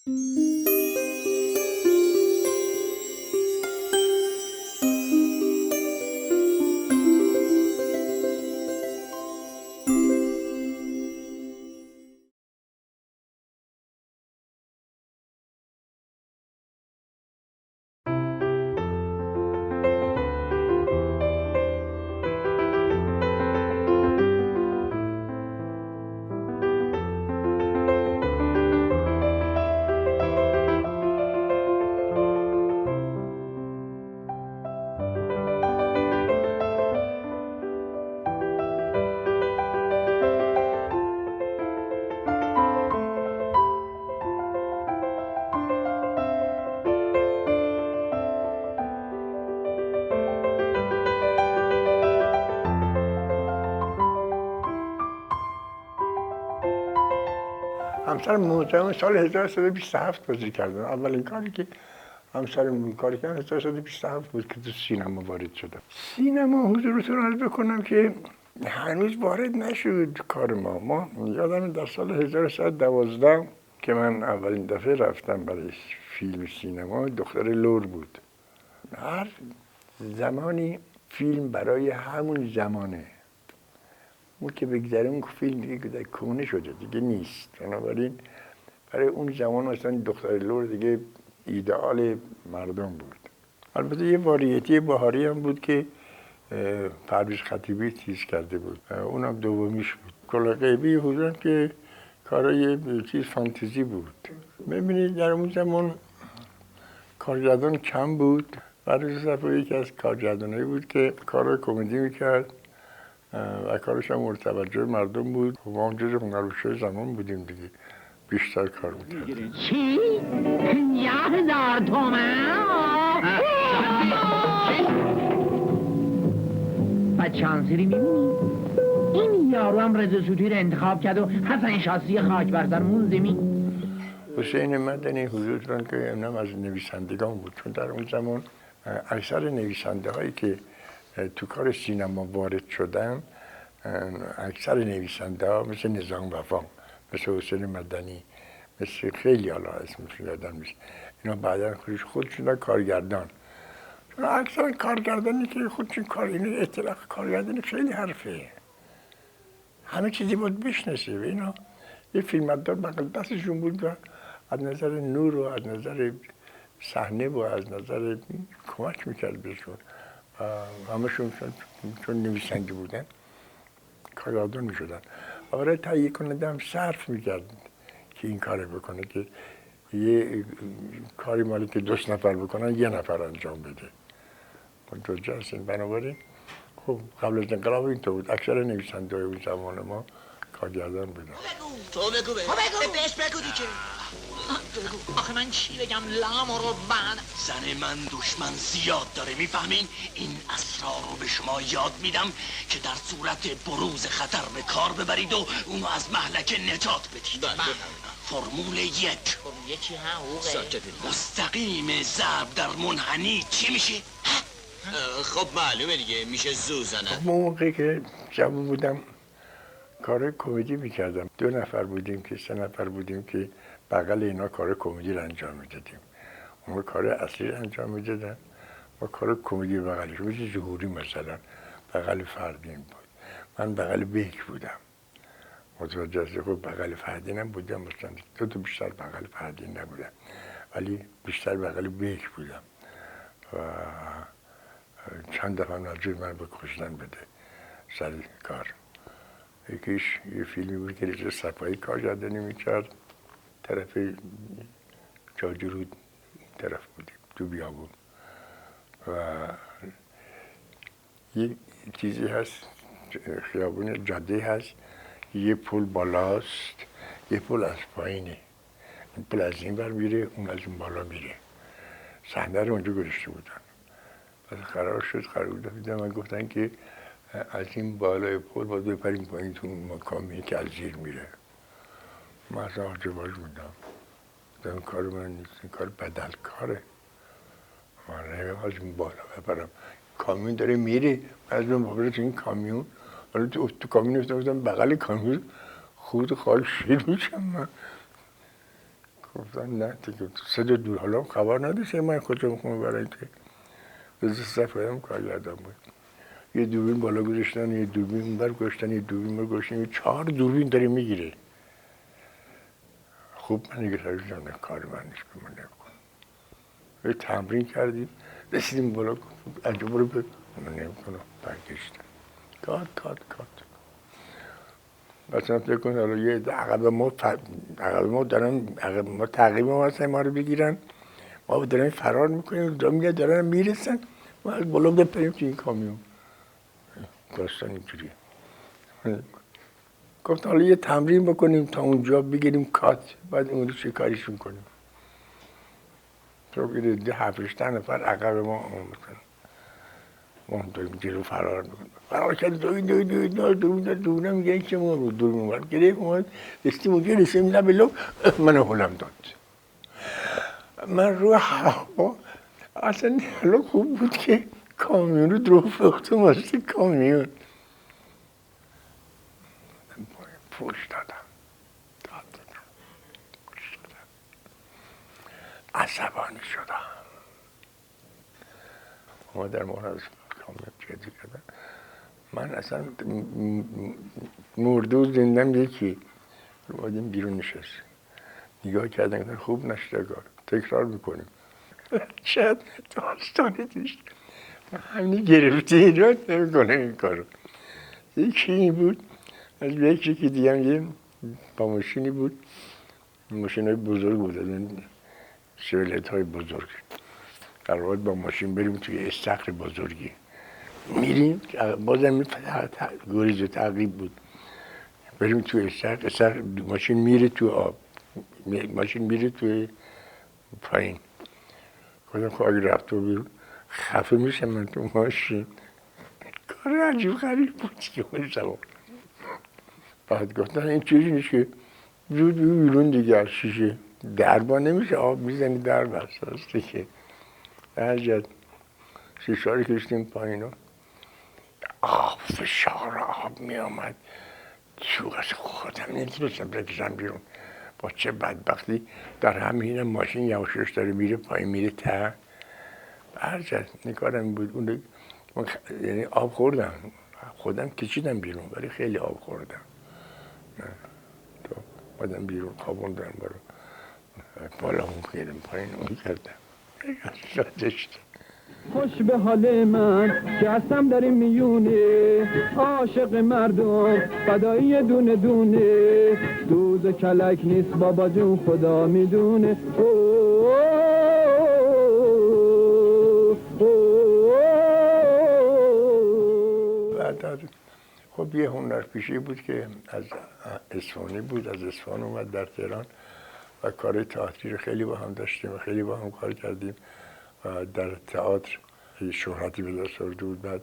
همسر محترم سال 1327 بازی کردن. اولین کاری که همسرم کاری کردن 1327 بود که تو سینما وارد شدم. سینما حضورتون عرض بکنم که هنوز وارد نشد کار ما یادم در سال 1112 که من اولین دفعه رفتم برای فیلم سینما، دختر لور بود. هر زمانی فیلم برای همون زمانه، اون که بگذره اون فیلم دیگه کهنه شده دیگه نیست. بنابراین برای اون زمان مثلا دختر لور دیگه ایدئال مردم بود. البته یه واریتی بهاری هم بود که پرویز خطیبی تیز کرده بود، اونم دومیش بود. کلا غیبی حضورم که کارای چیز فانتزی بود. ببینید در اون زمان کارگردان کم بود. برای صفحه یکی از کارگردانایی بود که کار کمدی میکرد و کارش هم مورد توجه مردم بود. ما هم جز هنرپیشه‌های زمان بودیم دیگه، بیشتر کار میکردیم. چی؟ 10,000 تومن؟ بچه انصیری میبینی؟ این یارو هم رضا سوتی رو انتخاب کرد و حسن شاسی خاک بر سر مون زمین. حسین مدنی حضورتون که اونم از نویسندگان بود، چون در اون زمان اکثر نویسنده هایی که تو کار سینما وارد شدن، اکثر نویسنده ها مثل نظام وفا، مثل حسین مدنی، مثل خیلی حالا اسمشون یادم نیست، اینا بعدا خودشون کارگردان. چون اکثر کارگردانی که خودشون کار، اینو اطلاق کارگردانی خیلی حرفه، همه چیزی بود بشناسه. و اینا یه فیلمبردار بغل دستشون بود و از نظر نور و از نظر صحنه و از نظر کمک میکرد بهشون. همشون چون نویسنده بودن کارگردان میشدن. برای تهیه کننده هم صرف میکرد که این کار بکنه که یه کاری مالی که 2 نفر بکنن 1 نفر انجام بده. متوجه هستین؟ بنابراین خب قبل از انقلاب اینطور بود. اکثر نویسنده های اون زمان ما کارگردان بودن. تو بگو بهش بگو دیگه. آخه من چی بگم لام رو بعد زن من دشمن زیاد داره، میفهمین؟ این اسرار رو به شما یاد میدم که در صورت بروز خطر به کار ببرید و اونو از مهلک نجات بدید. فرمول 1. خب یکی حقوقه مستقیم ضرب در منحنی چی میشه؟ خب معلومه دیگه، میشه زوزنه. موقعی که جوان بودم کار کمدی میکردم. 2 نفر بودیم که 3 نفر بودیم که بغل اینا کار کمدی رو انجام میدادیم. اون کار اصلی رو انجام میدادن و کار کمدی بغلش مثل ظهوری مثلا بغل فردین بود. من بغل بیک بودم. متوجه هستی؟ خب بغل فردین هم بودم، مثلا 2 تا بیشتر بغل فردین نبودم ولی بیشتر بغل بیک بودم و چند دفعه نجور من به کشتن بده سر کار. یکیش یه فیلمی بود که رضا صفایی کارگردانی میکرد، طرف جاجرود طرف بودیم تو بیابون و یه چیزی هست خیابون جاده هست، یه پل بالاست یه پل از پایینه، این پل از این بر میره اون از اون بالا میره. صحنه رو اونجا گذاشته بودن. پس قرار شد من گفتن که از این بالای پل باید بپریم پایین تو مکامی که از زیر میره. من اصلا عاجباش بودم. این کار من نیست، این کار بدلکاره. من نمیم از این بالا بپرم. کامیون داره میره، من از اون بپرم تو این کامیون. حالا تو کامیون افتادم بغل کامیون خود خال شیر میشم من. گفتم نه دیگه صدا دور حالا خبر نداشته من کجا میخوام برای که روز سفرم کارگردان بود یه دوربین بالا گذاشتن یه دوربین اونور گذاشتن یه دوربین اونور گذاشتن 4 دوربین داره میگیره خوب من دیگه سرشون کار من نیست که من نمیکنم یه تمرین کردیم رسیدیم بالا انجام برو بگو من نمیکنم برگشتم کات مثلا فکر کن حالا یه عقب ما دارن عقب ما تعقیب ما هستن ما رو بگیرن ما دارن فرار میکنیم دارن میرسن ما از بالا بپریم تو این کامیون داستان اینجوریه گفت حالا یه تمرین بکنیم تا اونجا بگیریم کات بعد اون رو چه کاریشون کنیم تو دیدی 7-8 نفر عقب ما آمدن ما داریم جلو فرار میکنیم فرار کرد دویدن میگه این چه ما رو دور میمارم گریه اومد رسیدیم اونجا رسیدیم لب لب منو هلم داد من رو هوا اصلا حالا خوب بود که کامیون رو درو فروخت واسه کامیون پوش دادم عصبانی شدم ما در مورد از کامیون جدی کردم من اصلا مرده و زندم یکی رو بایدیم بیرون نشستیم نگاه کردن خوب نشدگار تکرار میکنیم شاید داستانی دیشت همینی گرفتی را نمیکنه این کارو یکی این بود از یکی که دیگم یه با ماشینی بود ماشین های بزرگ بود از این شولت های بزرگ قرار بود با ماشین بریم توی استخر بزرگی میریم بازم گریز و تعقیب بود بریم توی استخر ماشین میره تو آب ماشین میره توی پایین خودم که اگه رفت و بیرون خفه میشم من تو ماشین کار عجیب غریب بود که خودم بعد گفتن این چیزی نیست که زود بیرون دیگه از شیشه دربا نمیشه آب میزنی در بسته که در جد شیشه رو کشتیم پایین آب فشار آب میامد تو از خودم نمیتونستم بکشم بیرون با چه بدبختی در همین ماشین یواشش داره میره پایین میره ته برجد نکارم بود اون یعنی آب خوردم خودم کشیدم بیرون ولی خیلی آب خوردم تو بادم بیرون خوابوندم برو بالا اون خیلم پایین اون کردم شدشت خوش به حال من که هستم در این میونه عاشق مردم فدایی دونه دونه دوز کلک نیست بابا جون خدا میدونه بعد خب یه هنرپیشه بود که از اصفهانی بود از اصفهان اومد در تهران و کار تئاتری رو خیلی با هم داشتیم و خیلی با هم کار کردیم و در تئاتر شهرتی به دست آورده بود بعد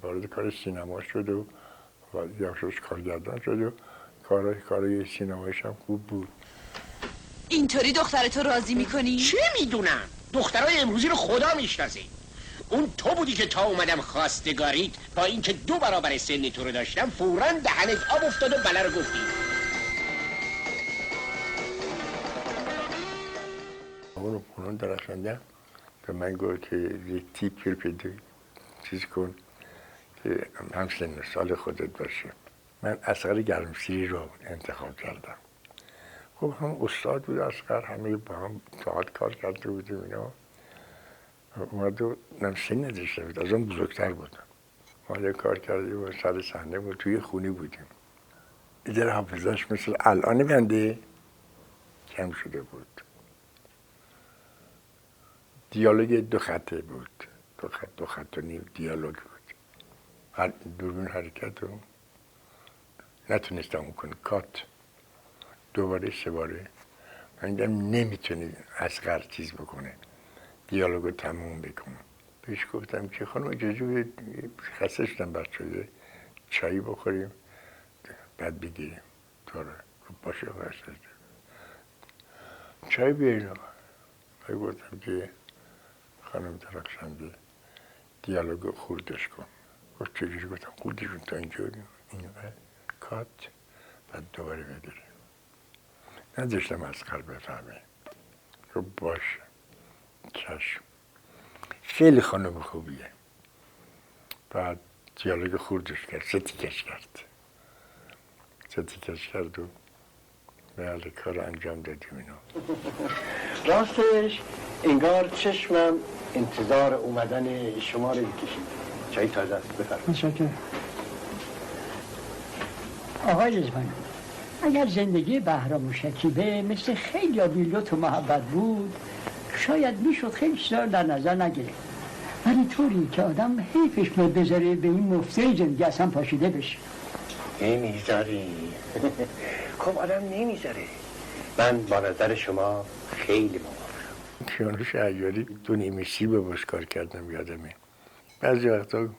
وارد کار سینما شد و یواشاش کارگردان شد و کارهای سینمایش هم خوب بود. اینطوری دخترتو راضی میکنی؟ چه میدونم دخترای امروزی رو خدا میشناسه اون تو بودی که تا اومدم خواستگاریت با اینکه 2 برابر سن تو رو داشتم فوراً دهنت آب افتاد و بله رو گفتی اون خانم درخشنده به من گفت که یه تیپی رو پیدا چیز کن که هم سن سال خودت باشه من اصغر گرمسیری رو انتخاب کردم خب هم استاد بود اصغر همه با هم تئاتر کار کرده بودیم اینا اومد و نم سن نداشته بود از اون بزرگتر بود ما یه کار کردیم و سر صحنه بود توی خونی بودیم ایده حافظش مثل الان بنده کم شده بود دیالوگ 2 خطه بود 2 خط و نیم دیالوگ بود هر دوربین حرکت رو نتونستم کنم کات 2 باره 3 باره من دیدم نمیتونه اصغر چیز بکنه دیالوگو تموم بکنم بهش گفتم که خانم اجازه خسته شدم بچه چایی بخوریم بعد بگیریم تو باشه خسته چای بیارین آقا گفتم که خانم درخشنده دیالوگو خوردش کن گفت چجوری گفتم خوردشون تا اینجوری این کات بعد دوباره بگیریم نداشتم اسقر بفهمه. خب باشه چشم، خیلی خانم خوبیه. بعد دیالوگ خوردش کرد، ستیکش کرد و بله کار انجام دادیم اینو. راستش انگار چشمم انتظار اومدن شما رو میکشید. چای تازه است، بفرمایید. متشکرم. آقای رضوانی، اگر زندگی بهرام و شکیبه مثل خیلی بی لطف و محبت بود شاید میشد خیلی چیزا در نظر نگرفت، ولی طوری که آدم حیفش بذاره به این مفته زندگی اصلا پاشیده بشه. نمیذاری. خب آدم نمیذاره. من با نظر شما خیلی موافقم. کیانوش عیاری دو نیمه سیب باش کار کردم یادمه. بعضی وقتا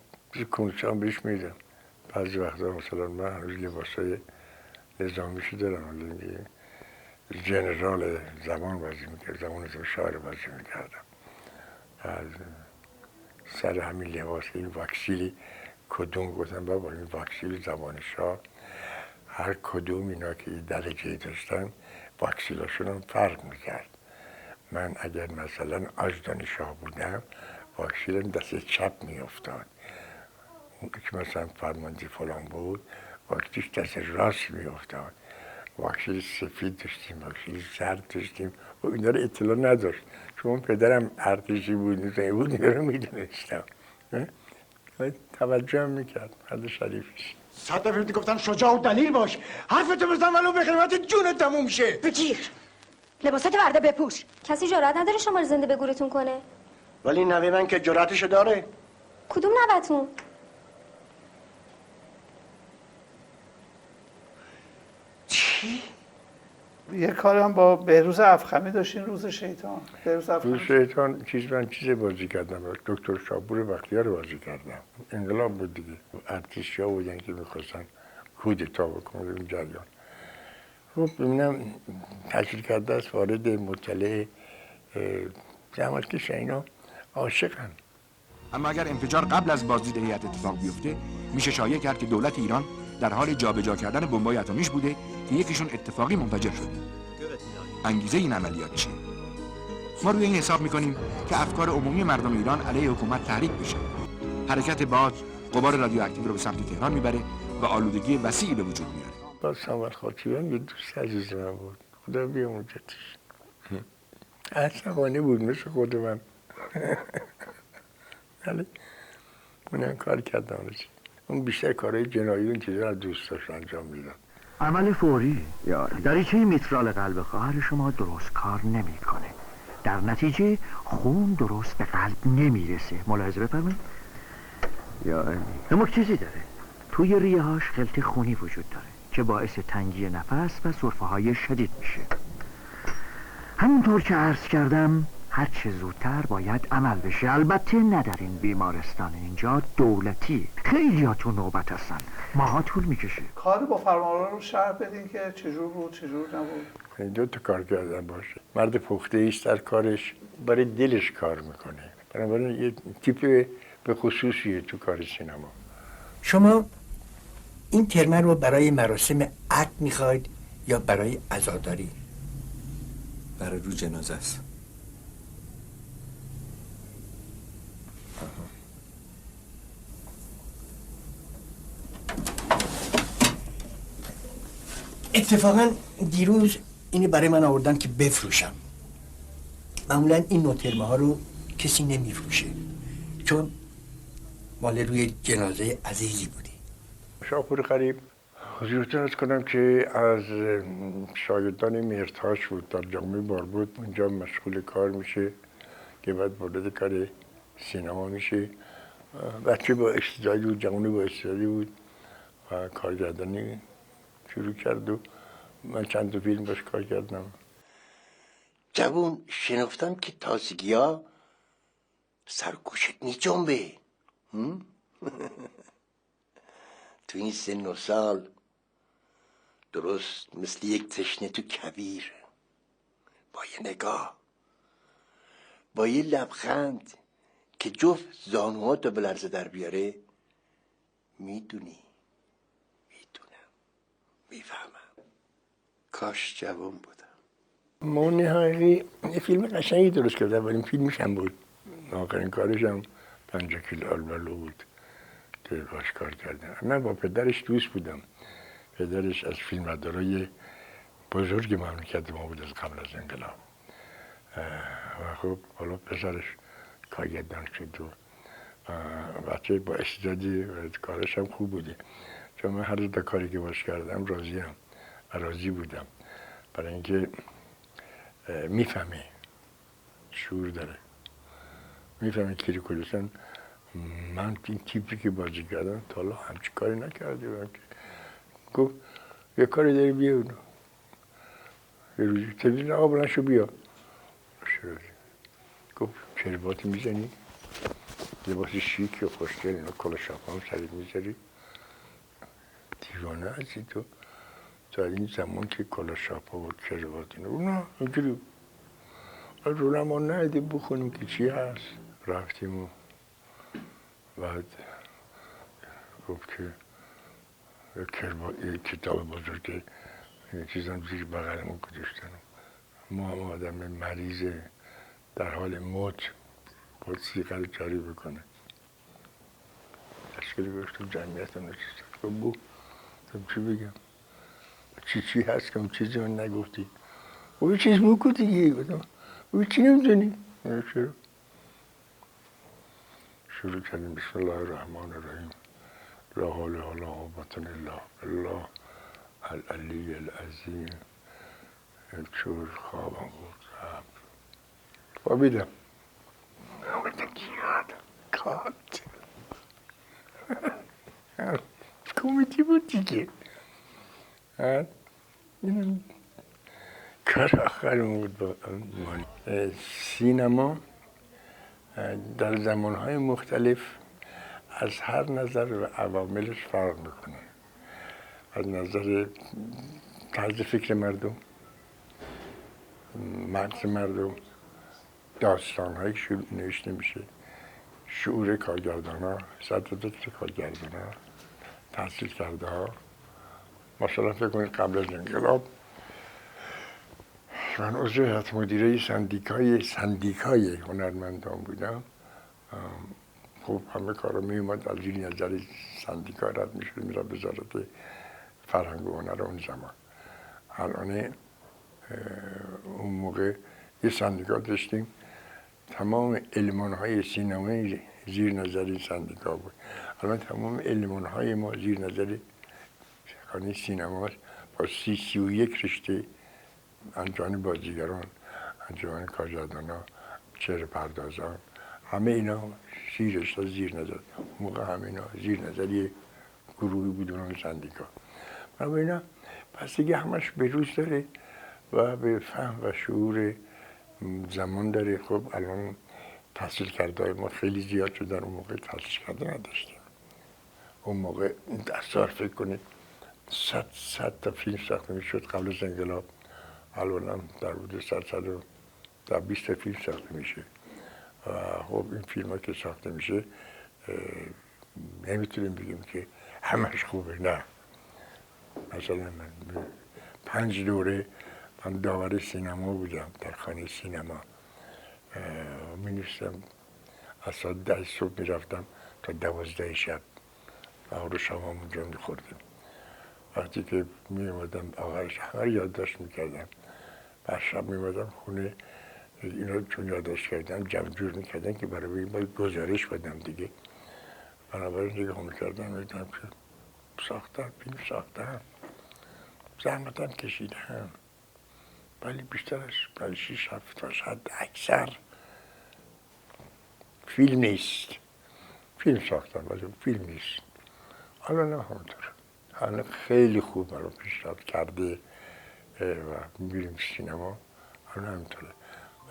کنشان بهش میدم، بعضی وقتا مثلا من هنوز لباسای نظامیشو دارم، جنرال زمان بازی میکرد، زمان شاعر بازی میکردم. از سر همین لباس این واکسیلی کدوم گفتم بابا این واکسیل زمان شاه هر کدوم اینا که درجه داشتن واکسیلاشون هم فرق میکرد. من اگر مثلا آجدان شاه بودم واکسیلم دست چپ میافتاد، که مثلا فرمانده فلان بود واکسیلش دست راست میافتاد. واکسیل سفید داشتیم، واکسیل زرد داشتیم و اینا رو اطلاع نداشت، چون پدرم ارتشی بود اینا رو میدونستم، توجه هم میکرد. مرد شریفیش. 100 دفعه گفتن شجاع و دلیل باش، حرفتو بزن ولو به خدمت جونت تموم شه. بگیر لباسات ورده بپوش. کسی جرأت نداره شما رو زنده به گورتون کنه. ولی نوه من که جرأتشو داره. کدوم نوه‌تون؟ چی؟ یه کاری هم با بهروز افخمی داشتین، روز شیطان. بهروز افخمی. روز شیطان من چیز بازی کردم، دکتر شابور بختیار بازی کردم. انقلاب بود دیگه، ارتشی‌ها بودن که میخواستن کودتا بکنن اون جریان. خب ببینم تحصیل کرده است، وارد مطلع زحمت کش اینا عاشقن. اما اگر انفجار قبل از بازدید هیئت اتفاق بیفته میشه شایع کرد که دولت ایران در حال جابجا کردن بمب‌های اتمیش بوده که یکیشون اتفاقی منفجر شده. انگیزه این عملیات چیه؟ ما روی این حساب میکنیم که افکار عمومی مردم ایران علیه حکومت تحریک بشه. حرکت باد غبار رادیواکتیو رو به سمت تهران میبره و آلودگی وسیعی به وجود میاره. باز سامر خاطیان یه دوست عزیز من بود، خدا بیامرزتش. عصبانی بود مثل خود من. ولی اونم کار کردم. اون بیشتر کارهای جنایی اون چیزا رو دوست داشت انجام میداد. عمل فوری یا دریچه میترال قلب خواهر شما درست کار نمیکنه، در نتیجه خون درست به قلب نمیرسه. ملاحظه بفرمایید. یا اما چیزی داره، توی ریه هاش خلط خونی وجود داره که باعث تنگی نفس و سرفه های شدید میشه. همونطور که عرض کردم هر چه زودتر باید عمل بشه. البته نه در این بیمارستان، اینجا دولتی، خیلی ها تو نوبت هستن، ماها طول میکشه. کار با فرمانروا رو شرح بدین که چجور بود چجور نبود. دو تا کار کردن باشه. مرد پخته ایست در کارش، برای دلش کار میکنه، بنابراین یه تیپ به خصوصیه تو کار سینما. شما این ترمه رو برای مراسم عقد میخواید یا برای عزاداری؟ برای رو جنازه است. اتفاقا دیروز اینو برای من آوردن که بفروشم. معمولا این نوع ترمه ها رو کسی نمیفروشه چون مال روی جنازه عزیزی بودی. شاپور قریب حضورتون ارز کنم که از شاگردان مرتاش بود، در جامعه باربود اونجا مشغول کار میشه که بعد وارد کار سینما میشه. بچه با استعدادی بود، جوانی با استعدادی بود و کارگردانی شروع کرد و من چند تا فیلم باش کار کردم. جوون شنفتم که تازگی ها سرگوشت می جنبه. تو این سن و سال درست مثل یک تشنه تو کویر، با یه نگاه، با یه لبخند که جفت زانوهاتو به لرزه در بیاره، میدونم میفهمم. کاش جوان بودم. مون حقیقی یه فیلم قشنگی درست کرد. اولین فیلمش هم بود، آخرین کارش هم 5 کیلو آلبالو بود که باش کار کردم. من با پدرش دوست بودم. پدرش از فیلمبردارای بزرگ مملکت ما بود از قبل از انقلاب و خب حالا پسرش کارگردان شد و بچه با استعدادی و کارش هم خوب بوده، چون من هر دو کاری که باش کردم راضی بودم، برای اینکه میفهمه، شعور داره، میفهمه کلیکولوسن من این تیپی که بازی کردم تا حالا همچی کاری نکرده بودم که گفت یه کاری داری بیا اونو یه روزی تلویزیون آقا بلند شو بیا گفت چه لباسی میزنی؟ لباس شیک و خوشگل اینا کلا شاپا هم سرت میذاری؟ دیوانه هستی تو در این زمان که کلا شاپا و کروات اینا اونا اینجوری از رونما ندیدیم بخونیم که چی هست. رفتیم و بعد گفت که یه کتاب بزرگ یه چیزم زیر بغلمون گذاشتن. ما هم آدم مریض در حال موت باید سیغه رو جاری بکنه. تشکیل گذاشتم جمعیت هم نشستم. گفت بو چی بگم؟ چی هست که اون چیزی من نگفتی؟ او یه چیز بگو دیگه. گفتم او چی نمیدونی؟ شروع کردیم بسم الله الرحمن الرحیم لا حول ولا قوة الا بالله العلی العظیم. چور خوابم بود خوابیدم. گفتم کات کمیتی بود دیگه. اینم کار آخرم بود با سینما. در زمانهای مختلف از هر نظر و عواملش فرق میکنه. از نظر طرز فکر مردم، مغز مردم، داستان‌هایی که نوشته میشه، شعور کارگردان‌ها، سطح فکر کارگردان‌ها، تحصیل کرده ها. مثلا فکر کنید قبل از انقلاب من عضو هیئت مدیره سندیکای هنرمندان بودم. خب همه کارا می اومد از زیر نظر سندیکا رد میشد میرفت وزارت فرهنگ و هنر اون زمان. الان اون موقع یه سندیکا داشتیم، تمام المان‌های سینمایی زیر نظر سندیکا بود. الان تمام المان‌های ما زیر نظر خانه سینما با 31 رشته، انجمن بازیگران، انجمن کارگردانان، چهره پردازان، همه اینا 30 رشته زیر نظر. موقع همه اینا زیر نظر یه گروهی بدون سندیکا. و اینا پس دیگه همش به روز داره و به فهم و شعور زمان داره. خب الان تحصیل کرده ما خیلی زیاد شدن، اون موقع تحصیل کرده نداشتیم. اون موقع دستار فکر کنید 100 تا فیلم ساخته میشد قبل از انقلاب. الان هم در حدود 120 تا فیلم ساخته میشه. و خب این فیلم ها که ساخته میشه نمیتونیم بگیم که همش خوبه، نه. مثلا من 5 دوره من داور سینما بودم در خانه سینما. می نوشتم از ساعت 10 صبح می رفتم تا 12 شب آخر شام هم اونجا می خوردم. وقتی که می اومدم آخرش همه یادداشت می کردم. بعد شب می اومدم خونه، اینا چون یادداشت کردم جمع جور می کردن که برای باید گزارش بدم دیگه. بنابراین دیگه هم کردم میدونم که ساختم، فیلم ساختم، زحمتم کشیدم، ولی بیشترش برای 6 7 حد اکثر فیلم نیست. فیلم ساختم ولی فیلم نیست. الان هم همونطور. الان خیلی خوب برای پیشرفت کرده و میریم سینما. الان همونطوره.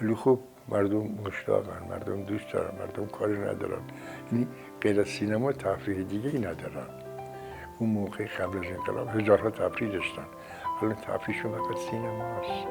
ولی خب مردم مشتاقن، مردم دوست دارن، مردم کاری ندارن. یعنی غیر از سینما تفریح دیگه ای ندارن. اون موقع قبل از انقلاب هزارها تفریح داشتن. الان تفریحشون فقط سینماست.